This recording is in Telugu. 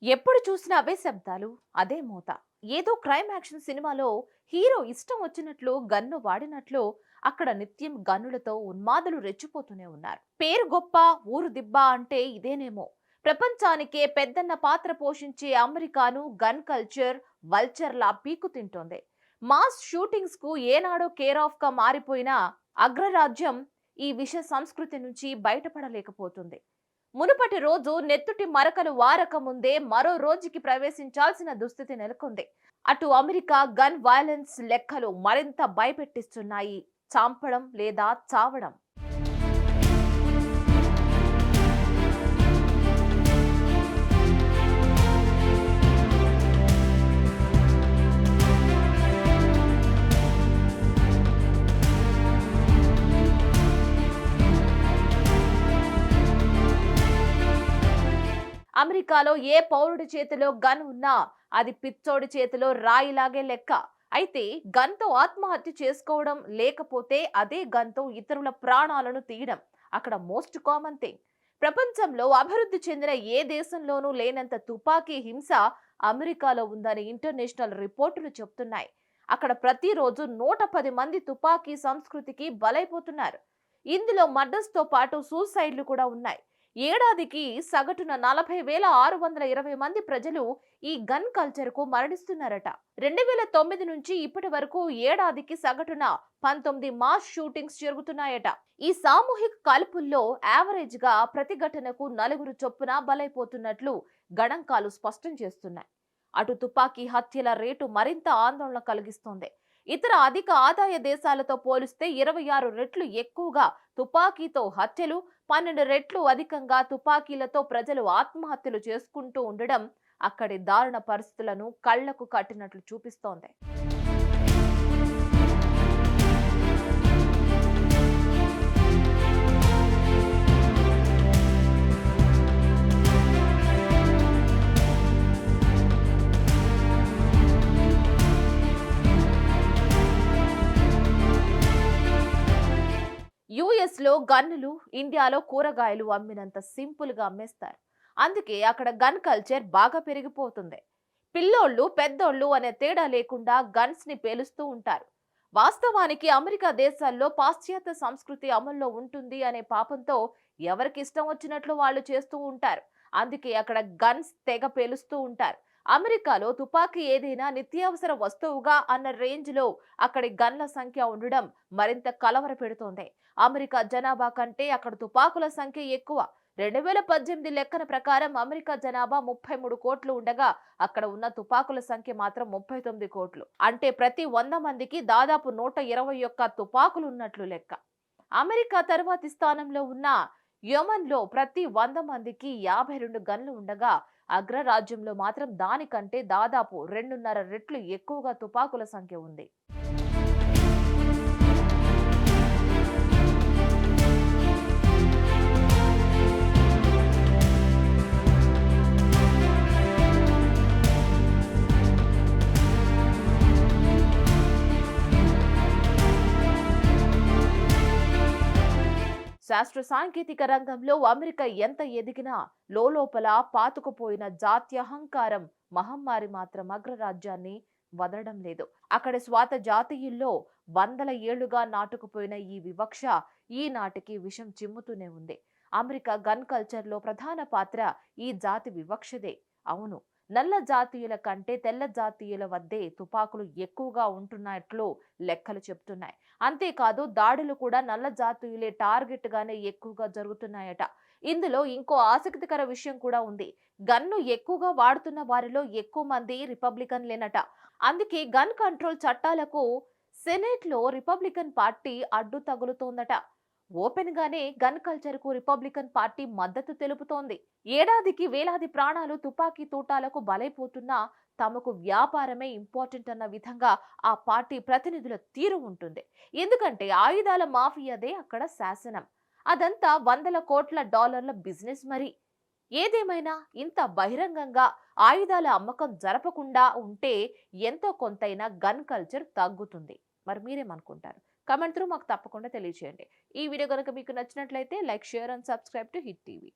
ఎప్పుడు చూసినా అవే శబ్దాలు, అదే మోత. ఏదో క్రైమ్ యాక్షన్ సినిమాలో హీరో ఇష్టం వచ్చినట్లు గన్ను వాడినట్లు అక్కడ నిత్యం గన్నులతో ఉన్మాదులు రెచ్చిపోతూనే ఉన్నారు. పేరు గొప్ప, ఊరు దిబ్బ అంటే ఇదేనేమో. ప్రపంచానికే పెద్దన్న పాత్ర పోషించే అమెరికాను గన్ కల్చర్ వల్చర్లా పీకు తింటోంది. మాస్ షూటింగ్స్ కు ఏనాడో కేర్ ఆఫ్ గా మారిపోయిన అగ్రరాజ్యం ఈ విష సంస్కృతి నుంచి బయటపడలేకపోతుంది. మునుపటి రోజు నెత్తుటి మరకలు వారక ముందే మరో రోజుకి ప్రవేశించాల్సిన దుస్థితి నెలకొంది. అటు అమెరికా గన్ వైలెన్స్ లెక్కలు మరింత భయపెట్టిస్తున్నాయి. చాంపడం లేదా చావడం. అమెరికాలో ఏ పౌరుడి చేతిలో గన్ ఉన్నా అది పిచ్చోడి చేతిలో రాయిలాగే లెక్క. అయితే గన్తో ఆత్మహత్య చేసుకోవడం, లేకపోతే అదే గన్తో ఇతరుల ప్రాణాలను తీయడం అక్కడ మోస్ట్ కామన్ థింగ్. ప్రపంచంలో అభివృద్ధి చెందిన ఏ దేశంలోనూ లేనంత తుపాకీ హింస అమెరికాలో ఉందని ఇంటర్నేషనల్ రిపోర్టులు చెబుతున్నాయి. అక్కడ ప్రతిరోజు 110 మంది తుపాకీ సంస్కృతికి బలైపోతున్నారు. ఇందులో మర్డర్స్ తో పాటు సూసైడ్లు కూడా ఉన్నాయి. ఏడాదికి సగటున 40,620 మంది ప్రజలు ఈ గన్ కల్చర్ కు మరణిస్తున్నారట. 2009 నుంచి ఇప్పటి వరకు ఏడాదికి సగటున 19 మాస్ షూటింగ్స్ జరుగుతున్నాయట. ఈ సామూహిక కాల్పుల్లో యావరేజ్ గా ప్రతి ఘటనకు 4 చొప్పున బలైపోతున్నట్లు గణాంకాలు స్పష్టం చేస్తున్నాయి. అటు తుపాకీ హత్యల రేటు మరింత ఆందోళన కలిగిస్తోంది. ఇతర అధిక ఆదాయ దేశాలతో పోలిస్తే 26 రెట్లు ఎక్కువగా తుపాకీతో హత్యలు, 12 రెట్లు అధికంగా తుపాకీలతో ప్రజలు ఆత్మహత్యలు చేసుకుంటూ ఉండడం అక్కడి దారుణ పరిస్థితులను కళ్లకు కట్టినట్లు చూపిస్తోంది. యుఎస్ లో గన్నులు ఇండియాలో కూరగాయలు అమ్మినంత సింపుల్ గా అమ్మేస్తారు. అందుకే అక్కడ గన్ కల్చర్ బాగా పెరిగిపోతుంది. పిల్లోళ్ళు పెద్దోళ్ళు అనే తేడా లేకుండా గన్స్ ని పేలుస్తూ ఉంటారు. వాస్తవానికి అమెరికా దేశాల్లో పాశ్చాత్య సంస్కృతి అమల్లో ఉంటుంది అనే పాపంతో ఎవరికి ఇష్టం వచ్చినట్లు వాళ్ళు చేస్తూ ఉంటారు. అందుకే అక్కడ గన్స్ తెగ పేలుస్తూ ఉంటారు. అమెరికాలో తుపాకీ ఏదైనా నిత్యావసర వస్తువుగా అన్న రేంజ్ లో అక్కడి గన్ల సంఖ్య ఉండడం మరింత కలవర పెడుతోంది. అమెరికా జనాభా కంటే అక్కడ తుపాకుల సంఖ్య ఎక్కువ. 2018 లెక్కన ప్రకారం అమెరికా జనాభా 33 కోట్లు ఉండగా అక్కడ ఉన్న తుపాకుల సంఖ్య మాత్రం 39 కోట్లు. అంటే ప్రతి 100 మందికి దాదాపు 121 తుపాకులు ఉన్నట్లు లెక్క. అమెరికా తర్వాతి స్థానంలో ఉన్న యెమెన్ లో ప్రతి 100 మందికి 52 గన్లు ఉండగా అగ్రరాజ్యంలో మాత్రం దానికంటే దాదాపు 2.5 రెట్లు ఎక్కువగా తుపాకుల సంఖ్య ఉంది. శాస్త్ర సాంకేతిక రంగంలో అమెరికా ఎంత ఎదిగినా లోపల పాతుకుపోయిన జాత్యహంకారం మహమ్మారి మాత్రం అగ్రరాజ్యాన్ని వదలడం లేదు. అక్కడ స్వాత జాతీయుల్లో వందల ఏళ్లుగా నాటుకుపోయిన ఈ వివక్ష ఈనాటికి విషం చిమ్ముతూనే ఉంది. అమెరికా గన్ కల్చర్ లో ప్రధాన పాత్ర ఈ జాతి వివక్షదే. అవును, నల్ల జాతీయుల కంటే తెల్ల జాతీయుల వద్దే తుపాకులు ఎక్కువగా ఉంటున్నట్లు లెక్కలు చెబుతున్నాయి. అంతేకాదు దాడులు కూడా నల్ల జాతీయులే టార్గెట్ గానే ఎక్కువగా జరుగుతున్నాయట. ఇందులో ఇంకో ఆసక్తికర విషయం కూడా ఉంది. గన్ను ఎక్కువగా వాడుతున్న వారిలో ఎక్కువ మంది రిపబ్లికన్లేనట. అందుకే గన్ కంట్రోల్ చట్టాలకు సెనేట్ లో రిపబ్లికన్ పార్టీ అడ్డు తగులుతోందట. ఓపెన్ గానే గన్ కల్చర్ కు రిపబ్లికన్ పార్టీ మద్దతు తెలుపుతోంది. ఏడాదికి వేలాది ప్రాణాలు తుపాకీ తూటాలకు బలైపోతున్నా తమకు వ్యాపారమే ఇంపార్టెంట్ అన్న విధంగా ఆ పార్టీ ప్రతినిధుల తీరు ఉంటుంది. ఎందుకంటే ఆయుధాల మాఫియాదే అక్కడ శాసనం. అదంతా వందల కోట్ల డాలర్ల బిజినెస్. మరి ఏదేమైనా ఇంత బహిరంగంగా ఆయుధాల అమ్మకం జరపకుండా ఉంటే ఎంతో కొంతైనా గన్ కల్చర్ తగ్గుతుంది. మరి మీరేమనుకుంటారు? కమెంట్ త్రూ మాకు తప్పకుండా తెలియజేయండి. ఈ వీడియో కనుక మీకు నచ్చినట్లయితే like, share and subscribe to hit TV.